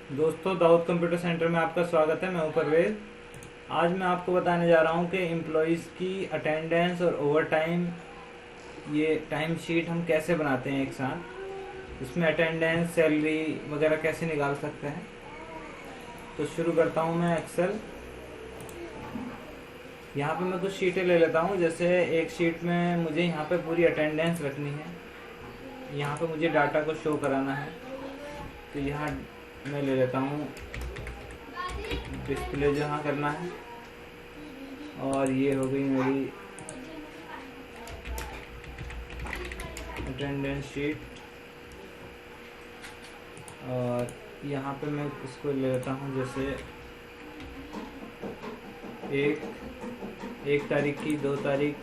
दोस्तों, Dawood computer centre में आपका स्वागत है। मैं हूं परवेज। आज मैं आपको बताने जा रहा हूं कि एम्प्लॉयज़ की अटेंडेंस और ओवर टाइम ये टाइम शीट हम कैसे बनाते हैं एक साथ। इसमें अटेंडेंस, सैलरी वगैरह कैसे निकाल सकते हैं। तो शुरू करता हूं मैं एक्सेल। यहाँ पे मैं कुछ शीटें ले लेता हूँ। जैसे एक शीट में मुझे यहाँ पे पूरी अटेंडेंस रखनी है, यहाँ पे मुझे डाटा को शो कराना है। तो यहाँ मैं ले लेता हूँ डिस्प्ले जहाँ करना है, और ये हो गई मेरी अटेंडेंस शीट। और यहाँ पे मैं इसको ले लेता हूँ, जैसे एक तारीख की, 2 तारीख,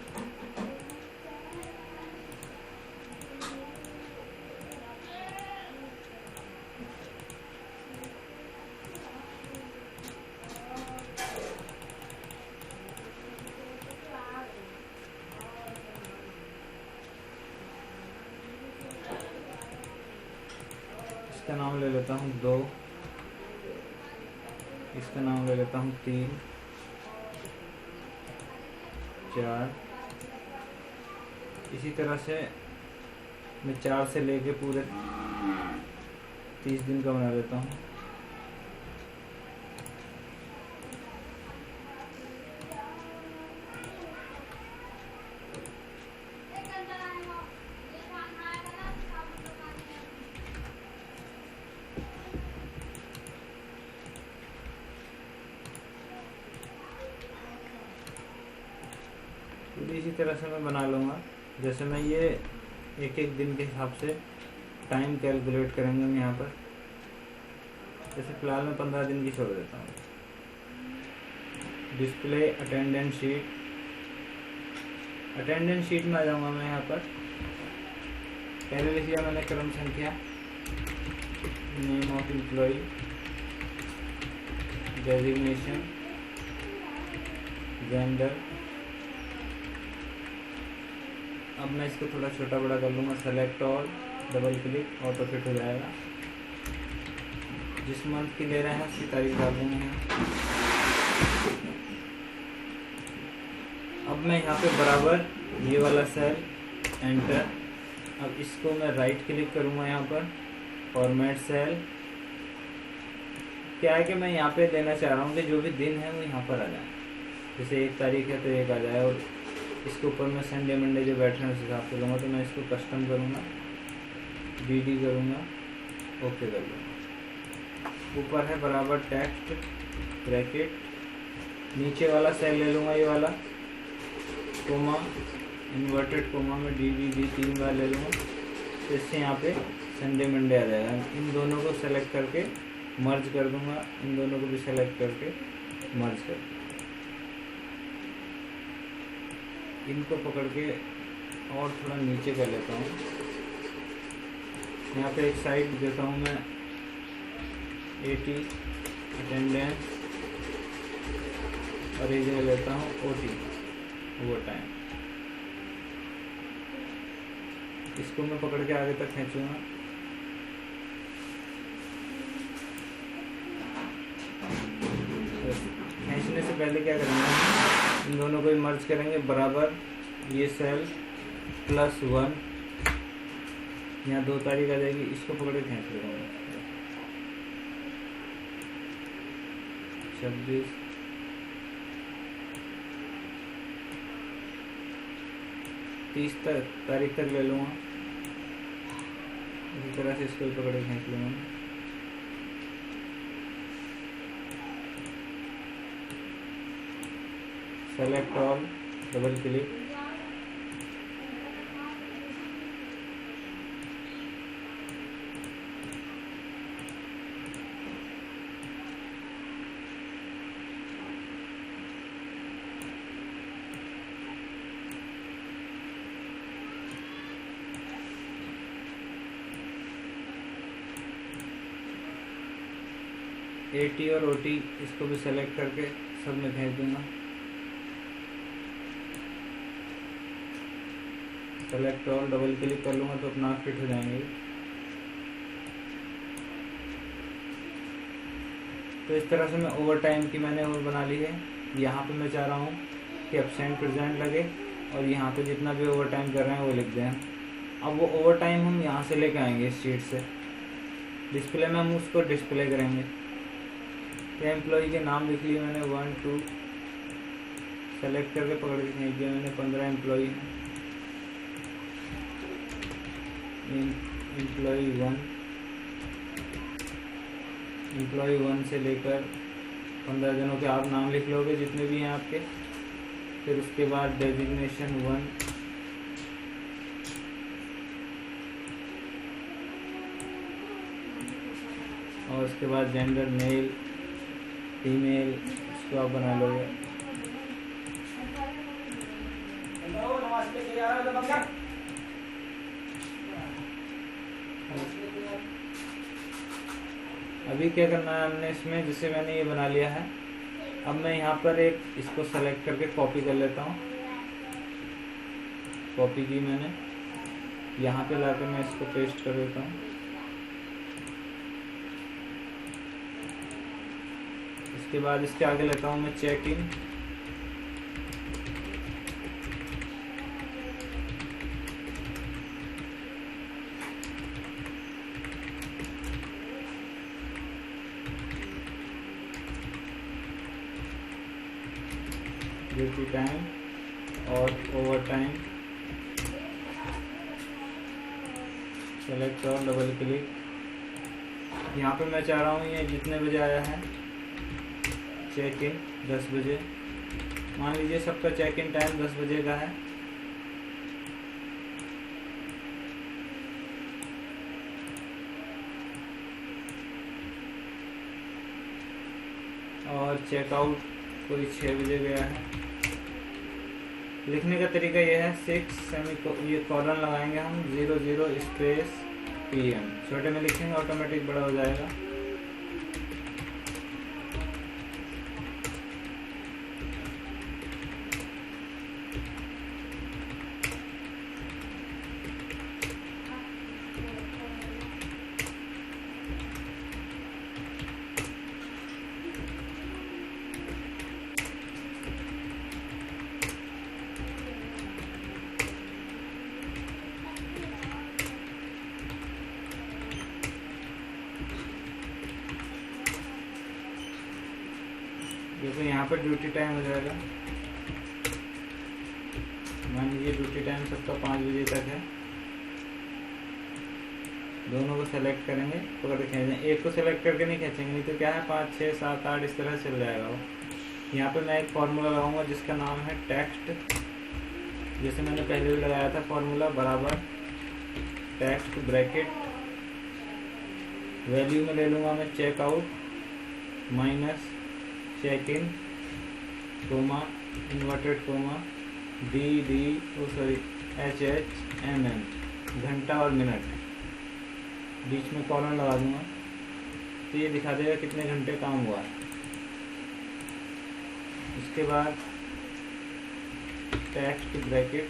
इसका नाम ले लेता हूँ 2, इसका नाम ले लेता हूँ 3, 4। इसी तरह से मैं 4 से लेके पूरे 30 दिन का बना लेता हूँ। पूरी इसी तरह से मैं बना लूँगा। जैसे मैं ये एक एक दिन के हिसाब से टाइम कैलकुलेट करेंगे हम यहाँ पर। जैसे फ़िलहाल मैं 15 दिन की छोड़ देता हूँ। Display attendance sheet, attendance sheet में आ जाऊँगा मैं यहाँ पर। पहले लिख लिया मैंने क्रम संख्या, name of employee, designation, gender. अब मैं इसको थोड़ा छोटा बड़ा कर लूँगा। Select all, double click, auto fit हो जाएगा। जिस मंथ की ले रहे हैं उसकी तारीख डाल देंगे हैं। अब मैं यहाँ पे बराबर ये वाला सेल, एंटर। अब इसको मैं राइट क्लिक करूँगा यहाँ पर, फॉर्मेट सेल। क्या है कि मैं यहाँ पे देना चाह रहा हूँ कि जो भी दिन है वो यहाँ पर आ जाए। जैसे 1 तारीख है तो 1 आ जाए, और इसके ऊपर मैं संडे मंडे जो बैठ रहे हैं उस हिसाब से लूँगा। तो मैं इसको कस्टम करूँगा, डी करूँगा, ओके कर लूँगा। ऊपर है बराबर टेक्स्ट, ब्रैकेट। नीचे वाला सेल ले लूँगा, ये वाला, कोमा, इन्वर्टेड कोमा में डी 3 बार ले लूँगा। तो इससे यहाँ पे संडे मंडे आ जाएगा। इन दोनों को सेलेक्ट करके मर्ज कर दूँगा, इन दोनों को भी सेलेक्ट करके मर्ज कर दूँगा। इनको पकड़ के और थोड़ा नीचे कर लेता हूँ। यहाँ पे एक साइड देता हूँ मैं 80 अटेंडेंस, और ये जगह लेता हूँ OT, ओवर टाइम। इसको मैं पकड़ के आगे तक खींचूँगा। खींचने से पहले क्या करेंगे, इन दोनों को ही मर्ज करेंगे बराबर। ये सेल +1, यहाँ 2 तारीख आ जाएगी। इसको पकड़ के खींच लूँगा। 26, 30 तारीख तक ले लूँगा। इसी तरह से इसको भी पकड़ के खींच लूँगा। Select all, double click, AT और OT इसको भी सेलेक्ट करके सब में भेज दूँगा। सेलेक्ट ऑल, डबल क्लिक कर लूँगा तो अपना फिट हो जाएंगे। तो इस तरह से मैं ओवर टाइम की मैंने और बना ली है। यहाँ पे मैं चाह रहा हूँ कि एब्सेंट प्रेजेंट लगे और यहाँ पे जितना भी ओवर टाइम कर रहे हैं वो लिख दें। अब वो ओवर टाइम हम यहाँ से लेके आएंगे इस शीट से, डिस्प्ले में हम उसको डिस्प्ले करेंगे। तो एम्प्लॉई के नाम लिख लिए मैंने 1 2 सेलेक्ट करके पकड़ के खींच दिया मैंने। 15 एम्प्लॉई हैं। एम्प्लॉई 1 से लेकर 15 जनों के आप नाम लिख लोगे जितने भी हैं आपके। फिर उसके बाद डेजिग्नेशन 1, और उसके बाद जेंडर मेल फीमेल, इसको आप बना लोगे। अभी क्या करना है हमने इसमें, जैसे मैंने ये बना लिया है, अब मैं यहाँ पर एक इसको सेलेक्ट करके कॉपी कर लेता हूँ। कॉपी की मैंने, यहाँ पे लाकर मैं इसको पेस्ट कर देता हूँ। इसके बाद इसके आगे लेता हूँ मैं चेक इन। ड्यूटी टाइम और ओवर टाइम सेलेक्ट और डबल क्लिक। यहाँ पे मैं चाह रहा हूँ ये जितने बजे आया है चेक इन 10 बजे, मान लीजिए सबका चेक इन टाइम 10 बजे का है। और चेकआउट कोई 6 बजे गया है। लिखने का तरीका यह है 6 ये कॉलन लगाएंगे हम 00 स्पेस PM, छोटे में लिखेंगे ऑटोमेटिक बड़ा हो जाएगा। देखो यहाँ पर ड्यूटी टाइम हो जाएगा, मान लीजिए ड्यूटी टाइम सबका 5 बजे तक है। दोनों को सेलेक्ट करेंगे, पकड़ के खींचेंगे, एक को सेलेक्ट करके नहीं खींचेंगे, नहीं तो क्या है 5 6 7 8 इस तरह चल जाएगा वो। यहाँ पे मैं एक फार्मूला लगाऊंगा जिसका नाम है टेक्स्ट, जैसे मैंने पहले भी लगाया था फार्मूला, बराबर टेक्स्ट ब्रैकेट वैल्यू में ले लूँगा मैं checkout minus check in comma inverted comma HHMM घंटा और मिनट, बीच में कॉलन लगा दूंगा तो ये दिखा देगा कितने घंटे काम हुआ है। उसके बाद टेक्स्ट ब्रैकेट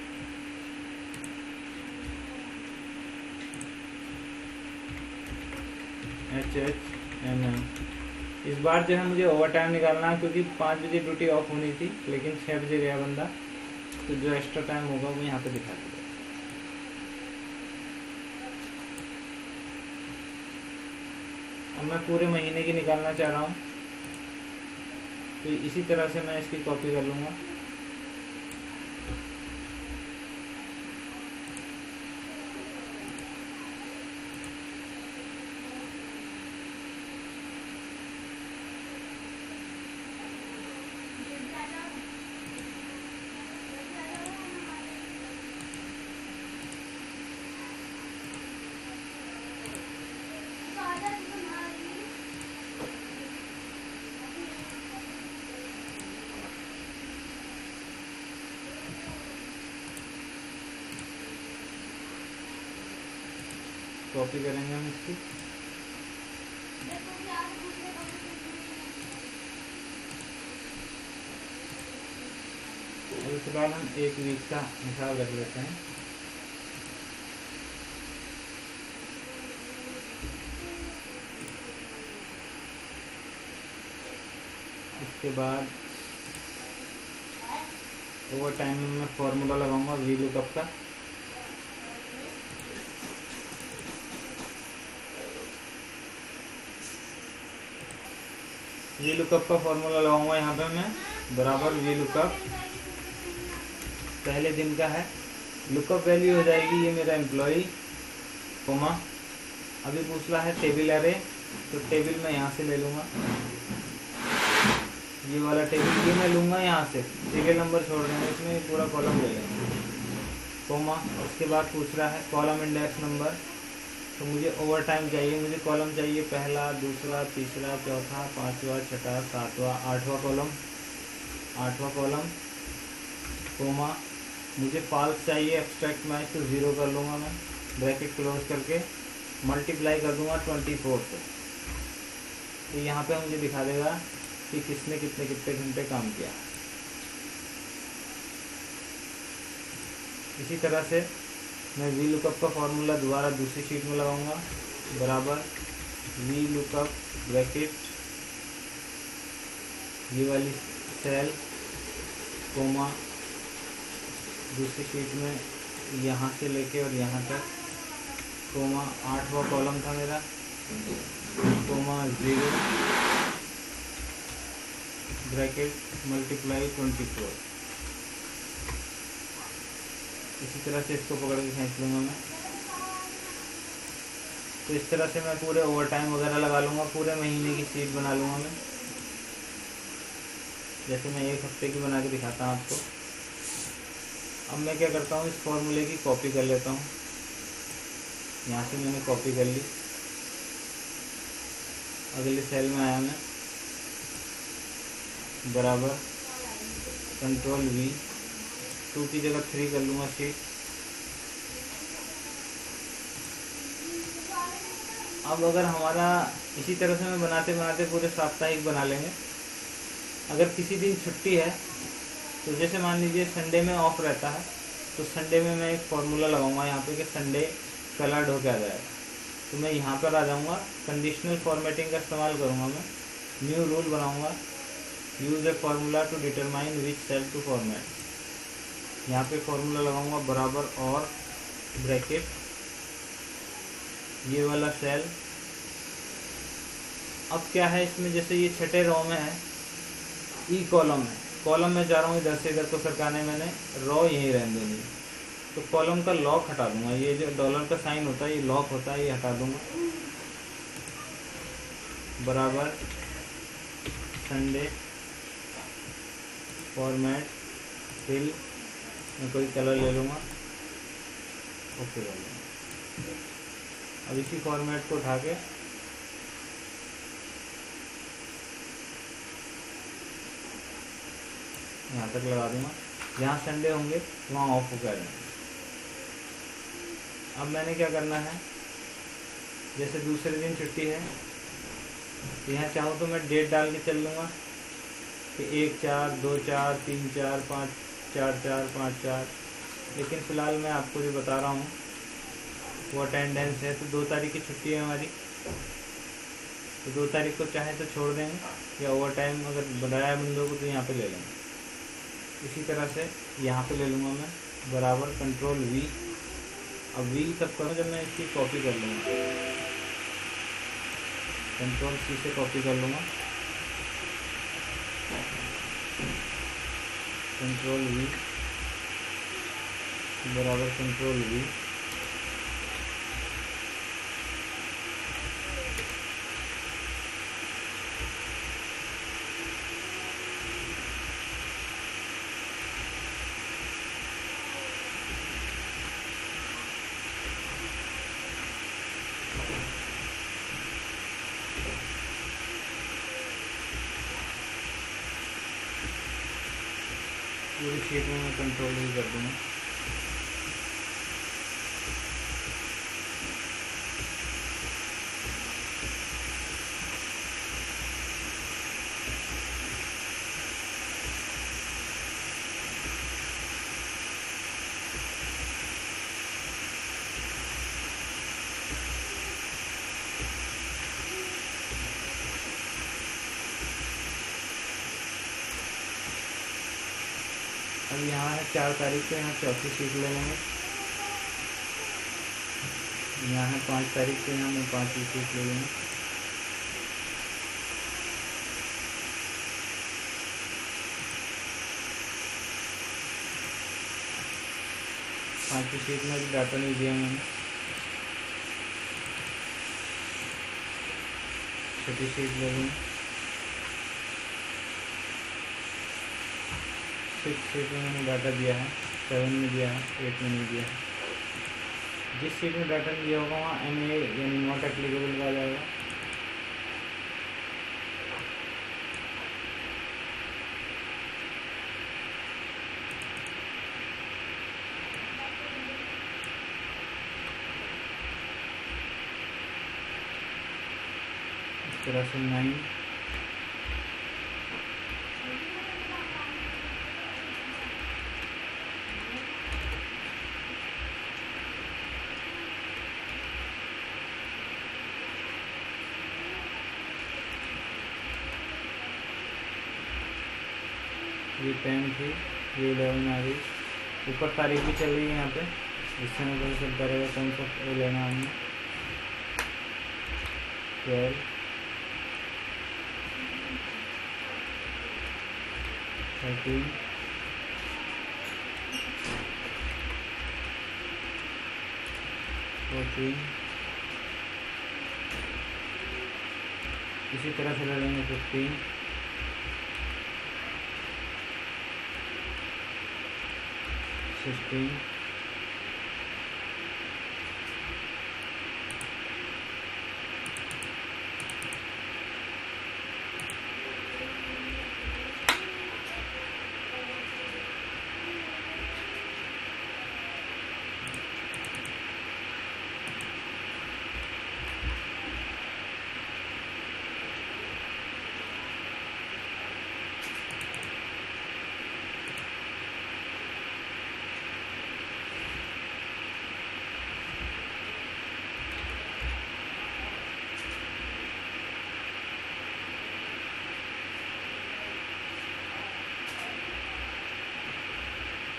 HHMM। इस बार जो है मुझे ओवर टाइम निकालना है क्योंकि 5 बजे ड्यूटी ऑफ होनी थी, लेकिन 6 बजे गया बंदा, तो जो एक्स्ट्रा टाइम होगा वो यहाँ पे दिखा देगा। अब मैं पूरे महीने की निकालना चाह रहा हूँ, तो इसी तरह से मैं इसकी कॉपी कर लूँगा। कॉपी करेंगे हम इसकी, और फिलहाल हम 1 वीक का हिसाब रख लेते हैं। इसके बाद ओवर टाइम में मैं फॉर्मूला लगाऊंगा वी लुकअप का। वी लुकअप का फॉर्मूला लगाऊंगा यहाँ पे मैं, बराबर वी लुकअप पहले दिन का है, लुकअप वैल्यू हो जाएगी ये मेरा एम्प्लॉई, कोमा अभी पूछ रहा है टेबल एरे, तो टेबल मैं यहाँ से ले लूँगा, ये वाला टेबल ये मैं लूँगा यहाँ से, सीरियल नंबर छोड़ देंगे इसमें, पूरा कॉलम ले लेंगे, कोमा। उसके बाद पूछ रहा है कॉलम इंडेक्स नंबर, तो मुझे ओवर टाइम चाहिए, मुझे कॉलम चाहिए पहला, दूसरा, तीसरा, चौथा, पाँचवा, छठा, सातवां, आठवां कॉलम, आठवां कॉलम, कोमा। मुझे फॉल्स चाहिए एक्सट्रैक्ट मैच, तो 0 कर लूँगा मैं, ब्रैकेट क्लोज करके मल्टीप्लाई कर दूँगा 24 से, तो यहाँ पे मुझे दिखा देगा कि किसने कितने कितने घंटे काम किया। इसी तरह से मैं वी लुकअप का फॉर्मूला दोबारा दूसरी शीट में लगाऊंगा, बराबर वी लुकअप ब्रैकेट ये वाली सेल, कोमा दूसरी शीट में यहाँ से लेके और यहाँ तक, कोमा 8वां कॉलम था मेरा, कोमा 0 ब्रैकेट मल्टीप्लाई 24। इसी तरह से इसको पकड़ के खींच लूँगा मैं। तो इस तरह से मैं पूरे ओवर टाइम वगैरह लगा लूँगा, पूरे महीने की शीट बना लूँगा मैं, जैसे मैं एक हफ्ते की बना के दिखाता हूँ आपको। अब मैं क्या करता हूँ, इस फॉर्मूले की कॉपी कर लेता हूँ, यहाँ से मैंने कॉपी कर ली, अगले सेल में आया मैं, बराबर कंट्रोल वी, 2 की जगह 3 कर लूँगा शीट। अब अगर हमारा इसी तरह से मैं बनाते बनाते पूरे साप्ताहिक बना लेंगे। अगर किसी दिन छुट्टी है, तो जैसे मान लीजिए संडे में ऑफ रहता है, तो संडे में मैं एक फार्मूला लगाऊंगा यहाँ पे कि संडे कलर्ड होकर आ जाएगा, तो मैं यहाँ पर आ जाऊँगा, कंडीशनल फॉर्मेटिंग का इस्तेमाल करूँगा मैं, न्यू रूल बनाऊँगा, use a formula to determine which cell to format, यहाँ पे फार्मूला लगाऊंगा बराबर और ब्रैकेट ये वाला सेल। अब क्या है इसमें, जैसे ये छठे रो में है, ई कॉलम है, कॉलम में जा रहा हूँ इधर से इधर को सरकाने, मैंने रो यहीं रहने देनी, तो कॉलम का लॉक हटा दूंगा, ये जो डॉलर का साइन होता है ये लॉक होता है, ये हटा दूंगा, बराबर संडे फॉर्मेट फिल, मैं कोई कलर ले लूँगा, ओके कर लूँगा। अब इसी फॉर्मेट को उठा के यहाँ तक लगा दूँगा, जहाँ संडे होंगे वहाँ ऑफ हो जाएंगे। अब मैंने क्या करना है, जैसे दूसरे दिन छुट्टी है, तो यहाँ चाहूँ तो मैं डेट डाल के चल लूँगा कि 1/4, 2/4, 3/4, 5/4, 5/4, लेकिन फ़िलहाल मैं आपको जो बता रहा हूँ वो अटेंडेंस है, तो 2 तारीख की छुट्टी है हमारी, तो 2 तारीख को चाहे तो छोड़ देंगे, या ओवर टाइम अगर बनाया बंदों को तो यहाँ पे ले लेंगे। इसी तरह से यहाँ पे ले लूँगा मैं, बराबर कंट्रोल वी। अब वी तब करूँ जब मैं इसकी कॉपी कर लूँगा, कंट्रोल सी से कॉपी कर लूँगा, कंट्रोल वी बराबर कंट्रोल वी, पूरी शीट में मैं कंट्रोल वी कर दूँगा। अब यहाँ है 4 तारीख को, यहाँ चौथी शीट ले लेंगे। यहाँ है 5 तारीख को, यहाँ मैं 5वीं शीट ले लूँगा। पाँचवीं शीट में भी डाटा नहीं दिया मैंने। छठी शीट ले लूँगा। 6 शीट में मैंने डाटा दिया है, 7 में दिया है, 8 में नहीं दिया है। जिस शीट में डाटा नहीं दिया होगा वहाँ NA यानी नॉट एप्लीकेबल का आ जाएगा। इस तरह से 9 ये 10 थी, ये 11 आ गई। ऊपर तारीख भी चल रही है यहाँ पे, जिससे मैं पता चलता रहेगा कौन सा लेना हमने। 12 13 14 इसी तरह से ले लेंगे 15 16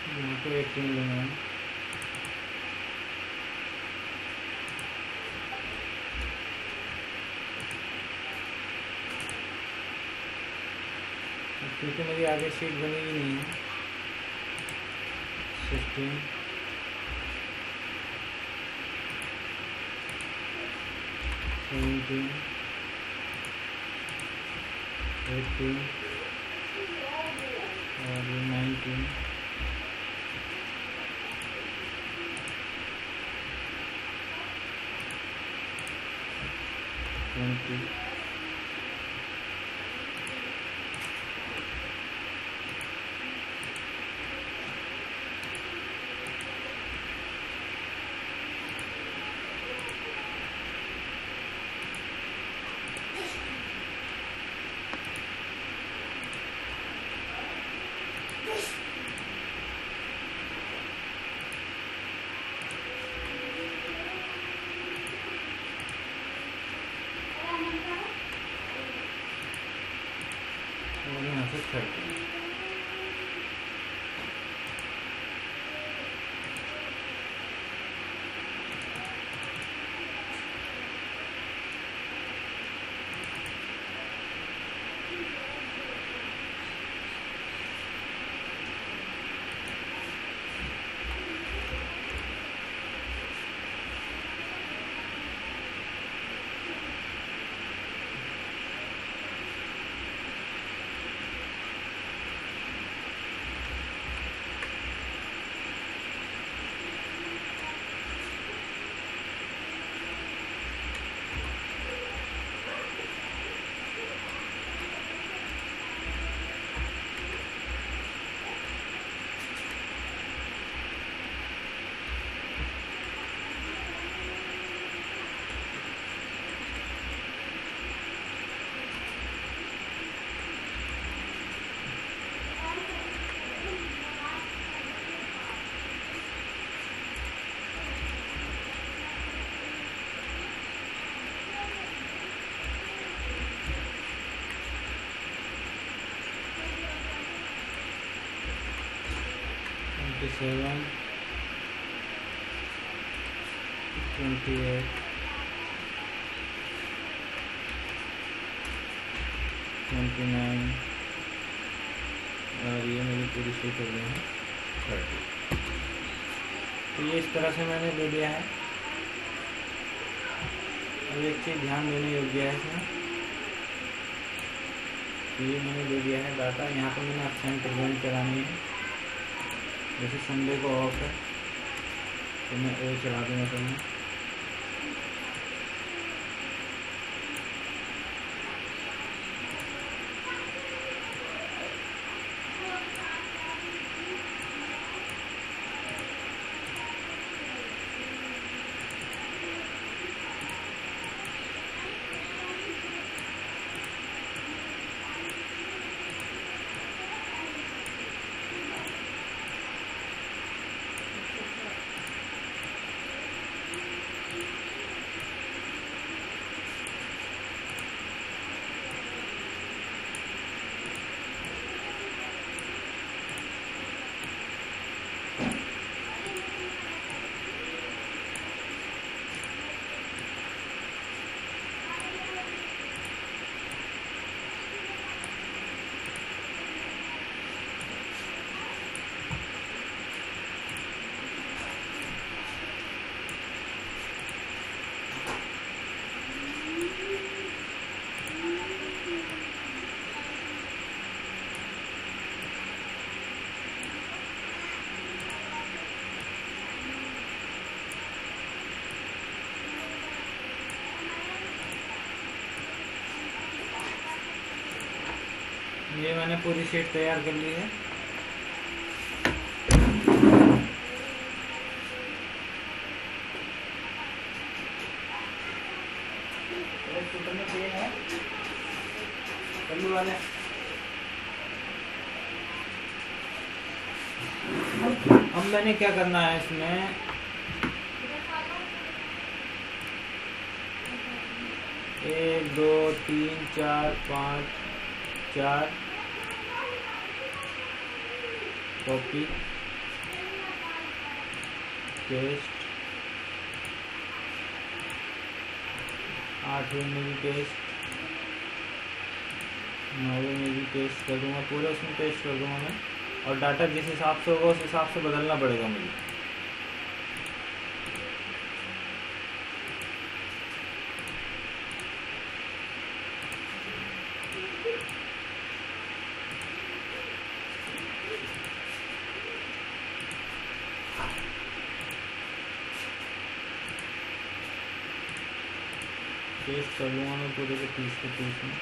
यहाँ पे 18 लेना है। क्योंकि मेरी आगे शीट बनी ही नहीं है। 16 17 18 और 19 20 और यहाँ से 30। 27, 28, 29 और ये मेरी पूरी शीट हो गई है 30। तो ये इस तरह से मैंने ले लिया है। अब एक चीज़ ध्यान देने योग्य है इसमें, ये मैंने ले लिया है डाटा। यहाँ पर मैंने एब्सेंट प्रेजेंट करानी है। जैसे संडे को ऑफ है तो मैं ओ चला दूँगा सब में। ये मैंने पूरी शीट तैयार कर ली है। वाले अब मैंने क्या करना है इसमें, एक दो तीन चार पाँच, 4 कॉपी पेस्ट, 8वें में भी पेस्ट, 9वें में भी पेस्ट कर दूंगा, पूरे उसमें पेस्ट कर दूंगा मैं। और डाटा जिस हिसाब से होगा उस हिसाब से बदलना पड़ेगा मुझे। पेस्ट कर लूँगा मैं पूरे के 30 के 30 में।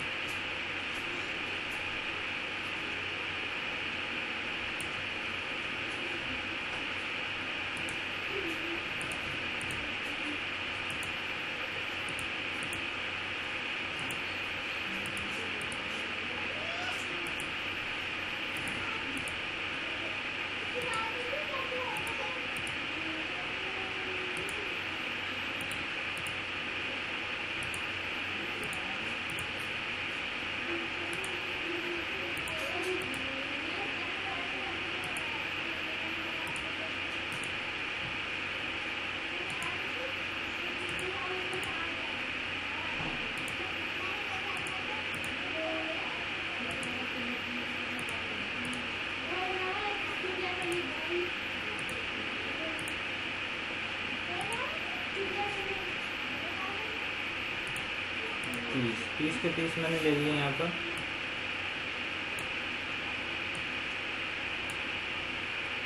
तीस के 30 मैंने ले लिए यहाँ पर।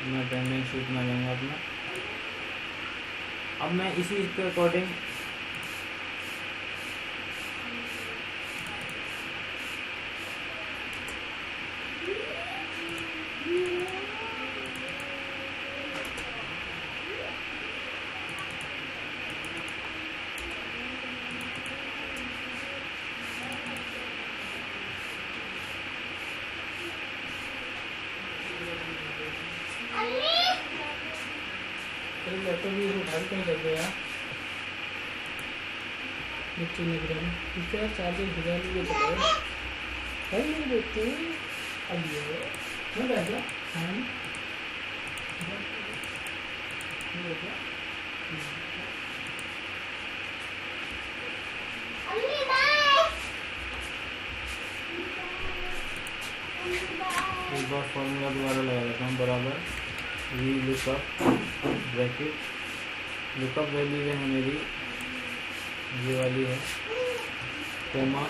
मैं अटेंडेंस शीट में लूँगा अपना। अब मैं इसी के अकॉर्डिंग तो भी उठा के कर दो यार, नीचे निकल इससे चार्जेस हो जाएंगे तो है नहीं देते। अब ये मैं बैठा एक बार फॉर्मूला दोबारा लगा देता हूँ, बराबर V lookup bracket, lookup value जो है मेरी ये वाली है, कोमा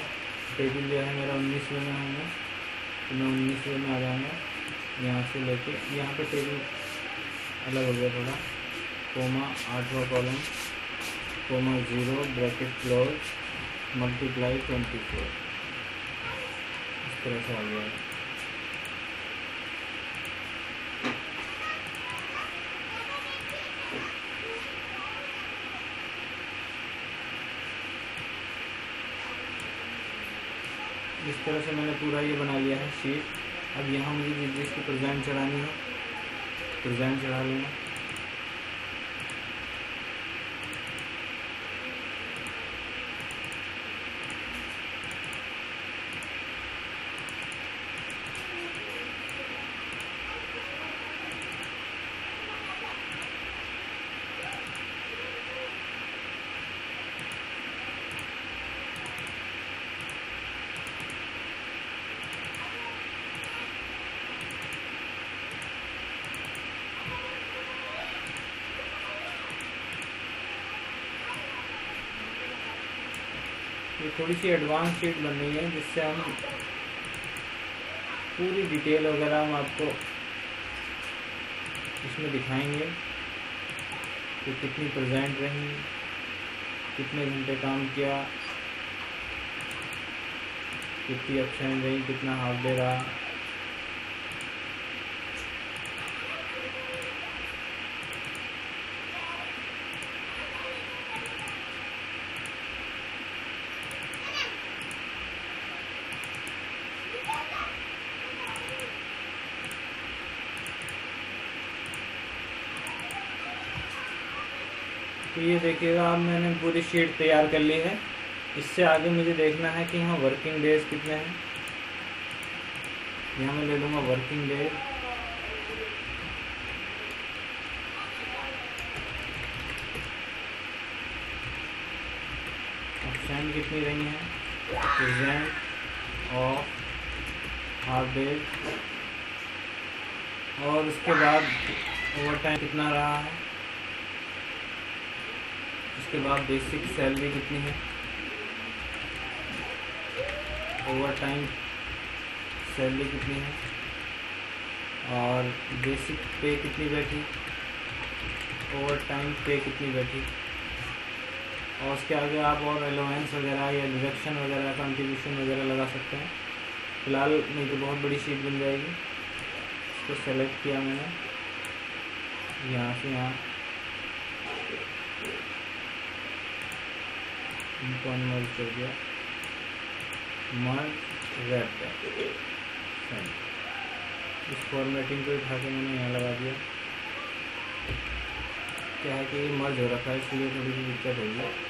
टेबल जो है मेरा 19वें में होगा, तो मैं 19वें में आ जाऊँगा, यहाँ से लेके यहाँ पे टेबल अलग हो गया थोड़ा, कोमा 8वां column, comma 0 bracket close multiply 24, इस तरह से आ गया है। इस तरह से मैंने पूरा ये बना लिया है शीट। अब यहाँ मुझे इसकी प्रेजेंट चढ़ानी है, प्रेजेंट चढ़ा लूँगा। ये थोड़ी सी एडवांस शीट बन रही है, जिससे हम पूरी डिटेल वगैरह हम आपको इसमें दिखाएंगे कि कितनी प्रेजेंट रही, कितने घंटे काम किया, कितनी एब्सेंट रही, कितना हाफ डे रहा। तो ये देखिएगा, अब मैंने पूरी शीट तैयार कर ली है। इससे आगे मुझे देखना है कि यहाँ वर्किंग डेज कितने हैं। यहाँ मैं ले लूँगा वर्किंग डेज, एब्सेंट कितनी रही हैं, प्रेजेंट और हाफ डेज, और उसके बाद ओवर टाइम कितना रहा है, उसके बाद बेसिक सैलरी कितनी है, ओवर टाइम सैलरी कितनी है, और बेसिक पे कितनी बैठी, ओवर टाइम पे कितनी बैठी, और उसके आगे आप और अलाउंस वगैरह या डिडक्शन वगैरह कंट्रीब्यूशन वगैरह लगा सकते हैं। फिलहाल नहीं तो बहुत बड़ी शीट बन जाएगी। इसको सेलेक्ट किया मैंने, यहाँ से यहाँ इनको अनमर्ज कर दिया, मर्ज रैप, इस फॉर्मेटिंग को उठा के मैंने यहाँ लगा दिया। क्या है कि ये मर्ज हो रखा है, इसलिए थोड़ी सी दिक्कत होगी।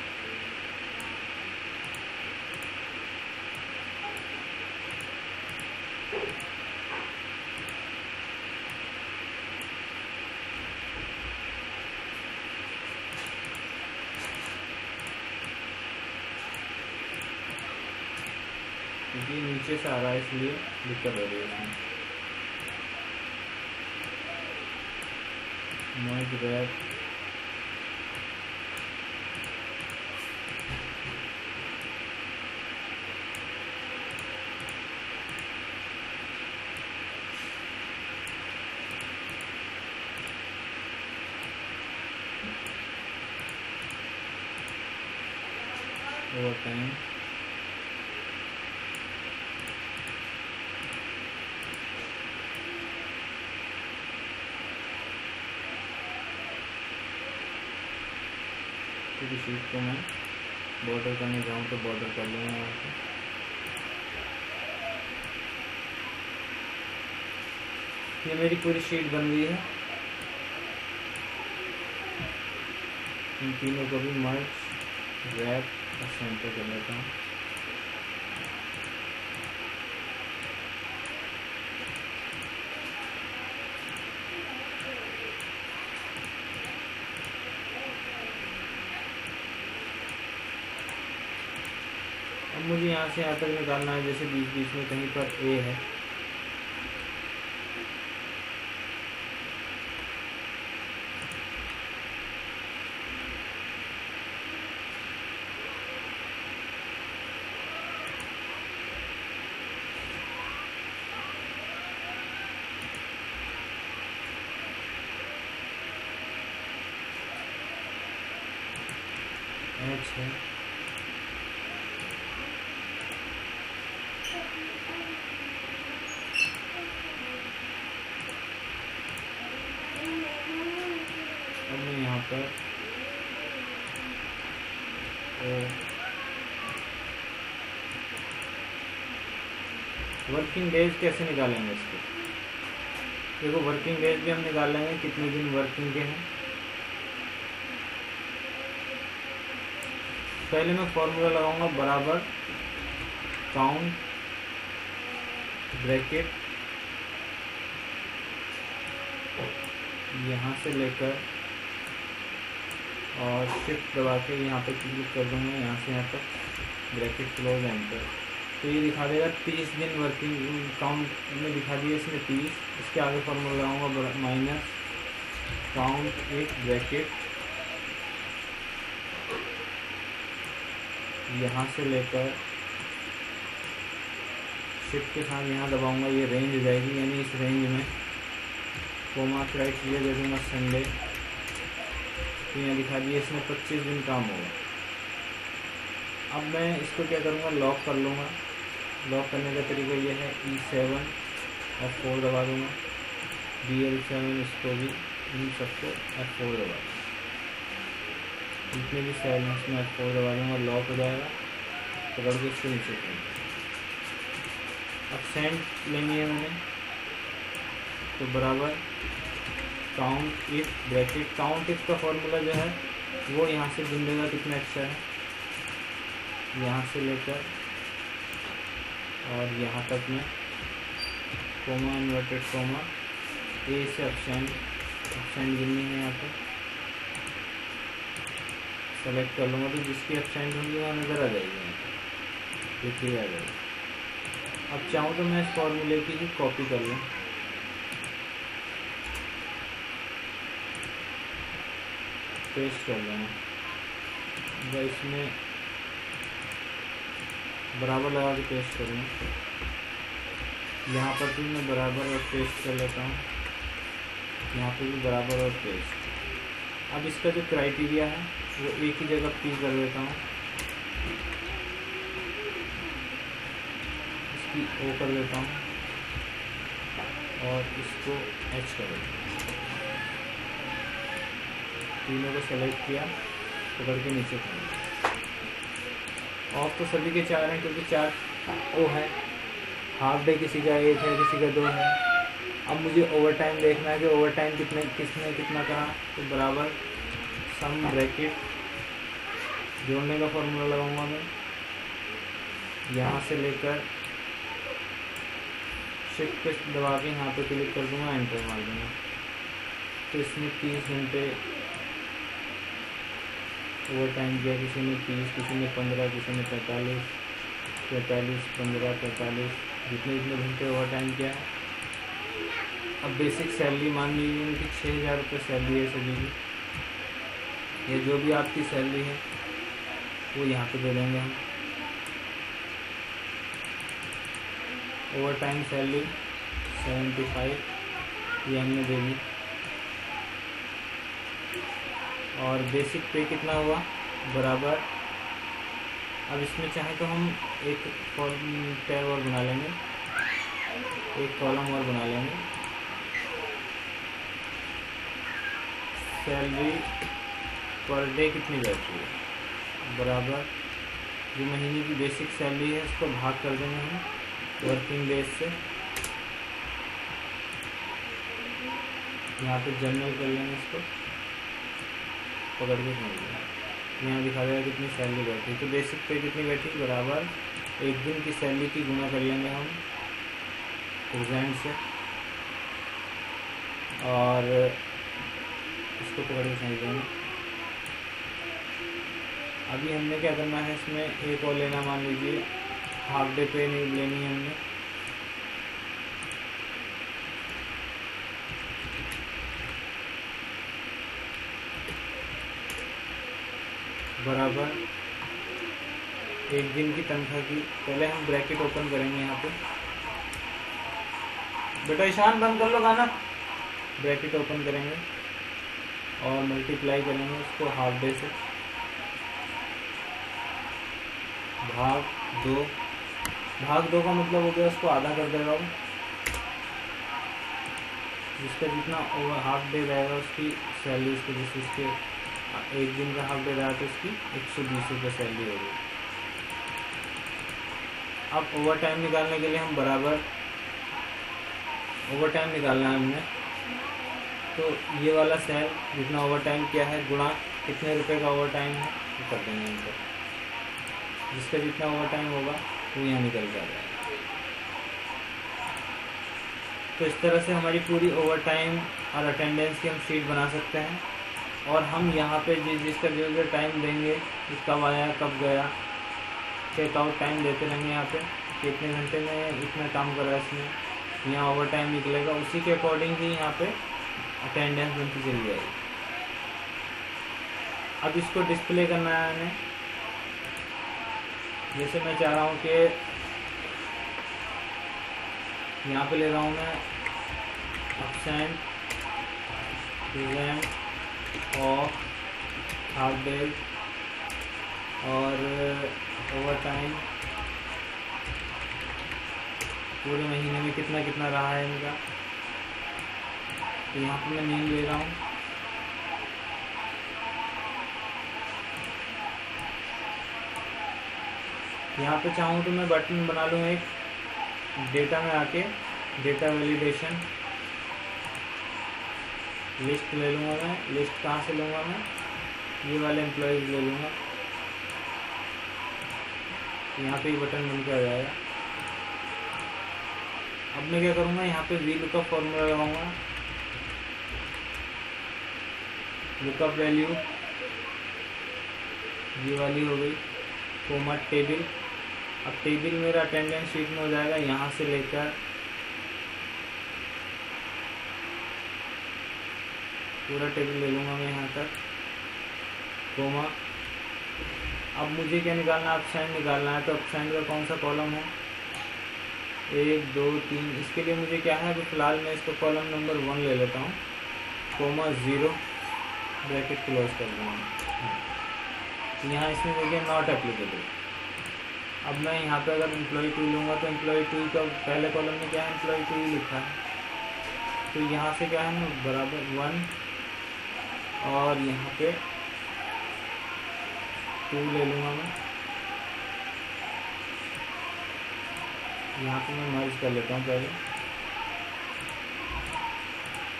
क्योंकि नीचे से आ रहा है, इसलिए दिक्कत हो रही है इसमें। मर्ज रैप, ओवर टाइम, पूरी शीट को मैं बॉर्डर करने जाऊँ तो बॉर्डर कर लूँगा यहाँ से। ये मेरी पूरी शीट बन गई है। इन तीनों को भी मर्ज रैप और सेंटर कर लेता हूँ। मुझे यहाँ से यहाँ तक निकालना है, जैसे बीच बीच में कहीं पर ए है, एच है, अब मैं यहाँ पर वर्किंग डेज कैसे निकालेंगे इसके? देखो वर्किंग डेज भी हम निकाल लेंगे, कितने दिन वर्किंग के हैं। पहले मैं फॉर्मूला लगाऊंगा बराबर काउंट ब्रैकेट यहाँ से लेकर और शिफ्ट दबा के यहाँ पे क्लिक कर दूँगा, यहाँ से यहाँ तक ब्रैकेट क्लोज एंटर। तो ये दिखा देगा 30 दिन वर्किंग काउंट में दिखा दिया इसने 30। इसके आगे फॉर्मूला लगाऊंगा माइनस काउंट एक ब्रैकेट यहाँ से लेकर शिफ्ट के साथ यहाँ दबाऊंगा, ये रेंज हो जाएगी, यानी इस रेंज में कोमा क्राइटेरिया दे दूँगा संडे। तो यहाँ दिखा दिया इसमें 25 दिन काम होगा। अब मैं इसको क्या करूँगा, लॉक कर लूँगा। लॉक करने का तरीका ये है E7 F4 दबा दूँगा, DL7 इसको भी, इन सबको F4 दबा दूँगा, जितने भी सेल हैं उसमें F4 दबा दूँगा, लॉक हो जाएगा। पकड़ के इसको नीचे करूँगा। अब सेंड लेनी है मैंने, तो बराबर count if bracket, count if का फॉर्मूला जो है वो यहाँ से गिन देगा कितना एक्स्ट्रा है, यहाँ से लेकर और यहाँ तक में कोमा इन्वर्टेड कोमा ए से अपसेंट गिननी है। यहाँ पर सेलेक्ट कर लूँगा, तो जिसकी अपसेंट होगी वहाँ नज़र आ जाएगी, यहाँ पर दिखी आ जाएगी। अब चाहूँ तो मैं इस फॉर्मूले की ही कॉपी कर लूँ, पेस्ट कर लेना, इसमें बराबर लगा के पेस्ट करूँगा। यहाँ पर भी मैं बराबर और पेस्ट कर लेता हूँ, यहाँ पर भी बराबर और पेस्ट। अब इसका जो क्राइटेरिया है वो एक ही जगह P कर देता हूँ, इसकी O कर देता हूँ और इसको H कर देता हूँ। तीनों को सेलेक्ट किया, पकड़ के नीचे कर। ऑफ तो सभी के 4 हैं क्योंकि 4 O है, हाफ डे किसी का 1 है, किसी का 2 है। अब मुझे ओवर टाइम देखना है कि ओवर टाइम किसने कितना कहा, तो बराबर सम ब्रैकेट जोड़ने का फॉर्मूला लगाऊंगा मैं, यहाँ से लेकर शिफ्ट पे दबा के यहाँ पे क्लिक कर दूंगा, एंटर मार दूंगा। तो इसमें 30 घंटे ओवर टाइम किया, किसी ने 30, किसी ने 15, किसी ने 45, 15, 45, जितने घंटे ओवर टाइम किया है। अब बेसिक सैलरी मान लीजिए उनकी 6000 रुपये सैलरी है सभी की, ये जो भी आपकी सैलरी है वो यहाँ पे दे देंगे हम। ओवर टाइम सैलरी 75 ये हमने दे दी, और बेसिक पे कितना हुआ बराबर। अब इसमें चाहे तो हम एक टैब और बना लेंगे, एक कॉलम और बना लेंगे, सैलरी पर डे कितनी बैठी है बराबर जो महीने की बेसिक सैलरी है इसको भाग कर देंगे हम वर्किंग डेज से। यहाँ पे जनरल कर लेंगे इसको, पकड़ के समझ यहाँ दिखा देगा कितनी सैलरी बैठी। तो बेसिक पे कितनी बैठी बराबर एक दिन की सैलरी की गुना कर लेंगे हम प्रेजेंट से, और इसको पकड़ के समझ लेंगे। अभी हमने क्या करना है, इसमें एक और लेना, मान लीजिए हाफ डे पे नहीं लेनी है हमने। बराबर एक दिन की तनख्वाह की, पहले हम ब्रैकेट ओपन करेंगे यहाँ पे। बेटा ईशान बंद कर लो गाना। ब्रैकेट ओपन करेंगे और मल्टीप्लाई करेंगे उसको हाफ डे से, भाग 2। भाग 2 का मतलब हो गया उसको आधा कर देगा वो, जिसका जितना ओवर हाफ डे रहेगा उसकी सैलरी, उसको जैसे उसके एक दिन का हाफ डे रहा तो उसकी 120 रुपये सैलरी होगी। अब ओवर टाइम निकालने के लिए हम बराबर ओवर टाइम निकालना है हमने, तो ये वाला सेल जितना ओवर टाइम किया है गुणा कितने रुपए का ओवर टाइम है तो कर देंगे इनको, जिसका जितना ओवर टाइम होगा वो यहाँ निकल जाएगा। तो इस तरह से हमारी पूरी ओवर टाइम और अटेंडेंस की हम शीट बना सकते हैं, और हम यहाँ पे जिसका जो टाइम देंगे, कब आया कब गया, चेकआउट टाइम देते रहेंगे यहाँ पे कि इतने घंटे में इतना काम करा इसमें, यहाँ ओवर टाइम निकलेगा, उसी के अकॉर्डिंग ही यहाँ पे अटेंडेंस बनती चली जाएगी। अब इसको डिस्प्ले करना है हमें, जैसे मैं चाह रहा हूँ कि यहाँ पे ले रहा हूँ मैं absent, present, of, half day और ओवर टाइम, पूरे महीने में कितना कितना रहा है इनका। तो यहाँ पे मैं नेम ले रहा हूँ, यहाँ पे चाहूँ तो मैं बटन बना लूँ एक, डेटा में आके डेटा वैलिडेशन, लिस्ट ले लूँगा मैं। लिस्ट कहाँ से लूँगा मैं, ये वाले एम्प्लॉयज़ ले लूँगा, यहाँ पे ही बटन बन के आ जाएगा। अब मैं क्या करूँगा, यहाँ पे वी लुकअप फॉर्मूला लगाऊंगा, लुकअप वैल्यू ये वाली हो गई, कोमा टेबल। अब टेबल मेरा अटेंडेंस शीट में हो जाएगा, यहाँ से लेकर पूरा टेबल ले लूँगा मैं यहाँ तक, कोमा। अब मुझे क्या निकालना है, एब्सेंट निकालना है। तो एब्सेंट का कौन सा कॉलम है, 1 2 3। इसके लिए मुझे क्या है, अभी फ़िलहाल मैं इसको कॉलम नंबर 1 ले लेता हूँ, कोमा 0, ब्रैकेट क्लोज कर दूँगा। यहाँ इसमें देखिए नॉट एप्लीकेबल। अब मैं यहाँ पे अगर एम्प्लॉय 2 लूँगा तो एम्प्लॉय 2 का पहले कॉलम में क्या है, एम्प्लॉय 2 ही लिखा है। तो यहाँ से क्या है ना, बराबर 1 और यहाँ पे 2 ले लूँगा मैं। यहाँ पे मैं मर्ज कर लेता हूँ पहले,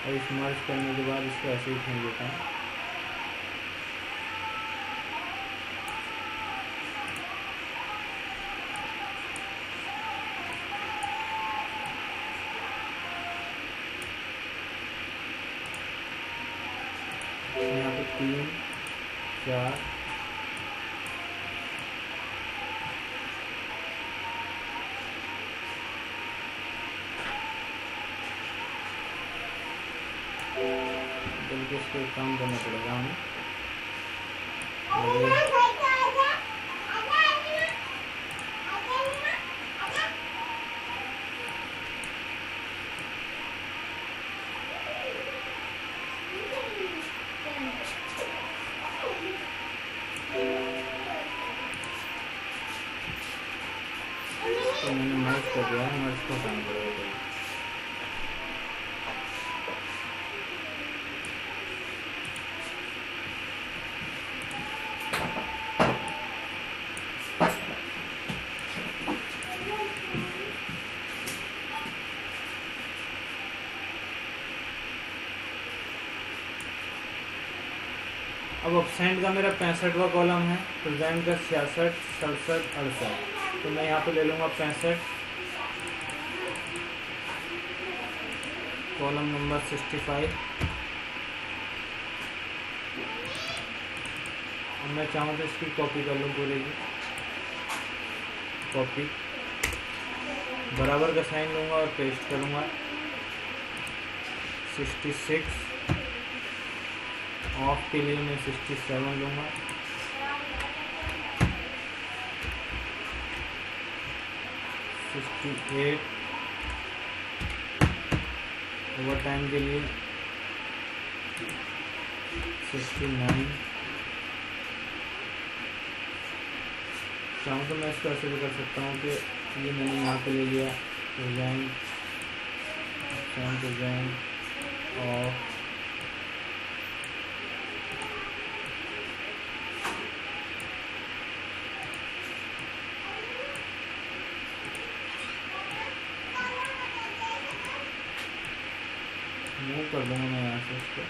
और इस मर्ज करने के बाद इसको ऐसे ही फेंक देता हूँ। यहाँ पे 3 4 बल्कि इसको एक काम करना पड़ेगा हमें, तो मैंने मर्ज कर दिया है, मर्ज को हटाना पड़ेगा। अब एब्सेंट का मेरा 65वां कॉलम है, प्रेजेंट का 66 67 68। तो मैं यहाँ पे ले लूँगा 65, कॉलम नंबर 65। अब मैं चाहूँ तो इसकी कॉपी कर लूँ पूरे की, कॉपी। बराबर का साइन लूँगा और पेस्ट करूँगा। 66 ऑफ के लिए मैं 67 लूँगा। 68 ओवर टाइम के लिए 69। चाहूँ तो मैं इसको ऐसे भी कर सकता हूँ कि ये मैंने यहाँ पे ले लिया प्रेजेंट और मूव कर दूँगा मैं यहाँ से इसको।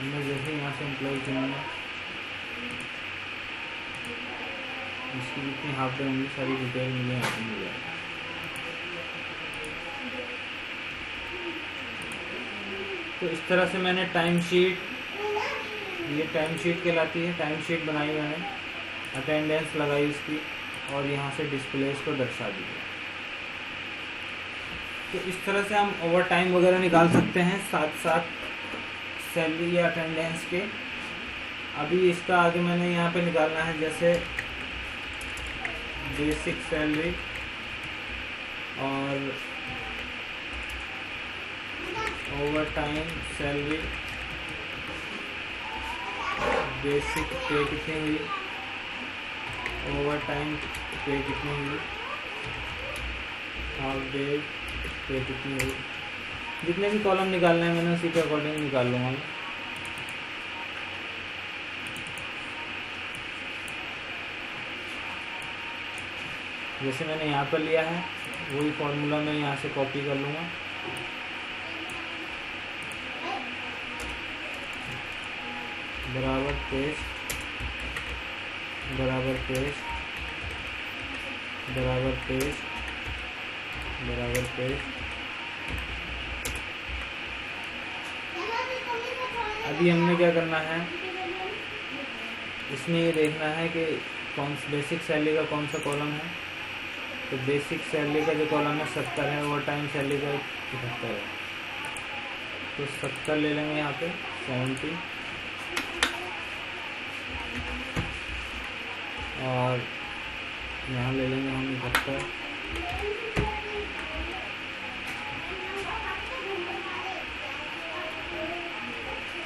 मैं जैसे यहाँ से एम्प्लॉय चुनूँगा, इसकी जितनी हाफ डे होंगी सारी डिटेल मुझे यहाँ पे मिल जाएगी। तो इस तरह से मैंने टाइम शीट, ये टाइम शीट कहलाती है, टाइम शीट बनाई मैंने, अटेंडेंस लगाई इसकी और यहाँ से डिस्प्ले को दर्शा दिया। तो इस तरह से हम ओवर टाइम वगैरह निकाल सकते हैं साथ साथ सैलरी या अटेंडेंस के। अभी इसका आगे मैंने यहाँ पे निकालना है, जैसे बेसिक सैलरी और ओवर टाइम सैलरी। बेसिक पे कितनी हुई, ओवर टाइम पे कितनी हुई, हाफ डे पे कितनी हुई। जितने भी कॉलम निकालने हैं मैंने उसी के अकॉर्डिंग निकाल लूँगा। जैसे मैंने यहाँ पर लिया है वही फॉर्मूला मैं यहाँ से कॉपी कर लूँगा। बराबर पेस्ट, बराबर पेस्ट, बराबर पेस्ट, बराबर पेस्ट। अभी हमने क्या करना है, इसमें ये देखना है कि कौन बेसिक सैलरी का कौन सा कॉलम है। तो बेसिक सैलरी का जो कॉलम है 70 है, ओवर टाइम सैलरी का 75 है। तो 70 ले लेंगे यहाँ पे, 70 और यहाँ ले लेंगे हम 71।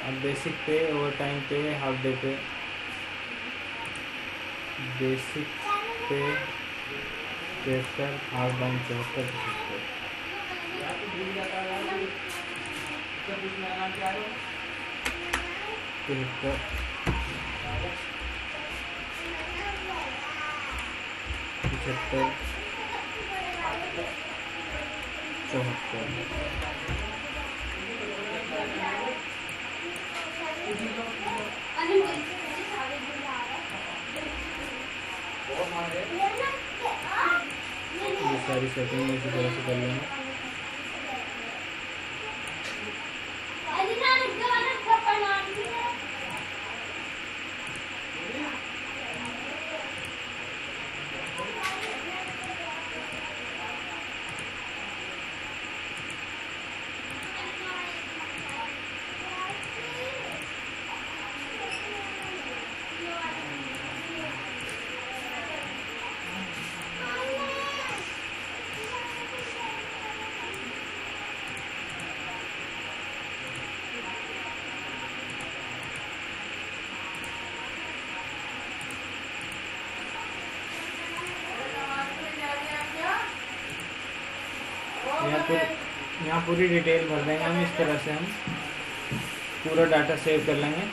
अब बेसिक पे, ओवर टाइम पे, हाफ डे पे, बेसिक पे 73, हाफ टाइम 74, 73, 75, 74। ये सारी सेटिंग इसी तरह से कर लेंगे। यहाँ पूरी डिटेल भर देंगे हम। इस तरह से हम पूरा डाटा सेव कर लेंगे।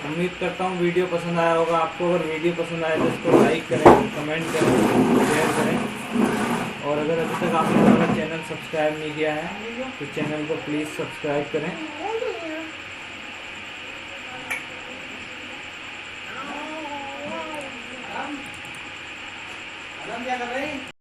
उम्मीद करता हूँ वीडियो पसंद आया होगा आपको। अगर वीडियो पसंद आए तो इसको लाइक करें, कमेंट करें, शेयर करें। और अगर अभी तक आपने हमारा चैनल सब्सक्राइब नहीं किया है तो चैनल को प्लीज़ सब्सक्राइब करें। क्या कर रहे हैं?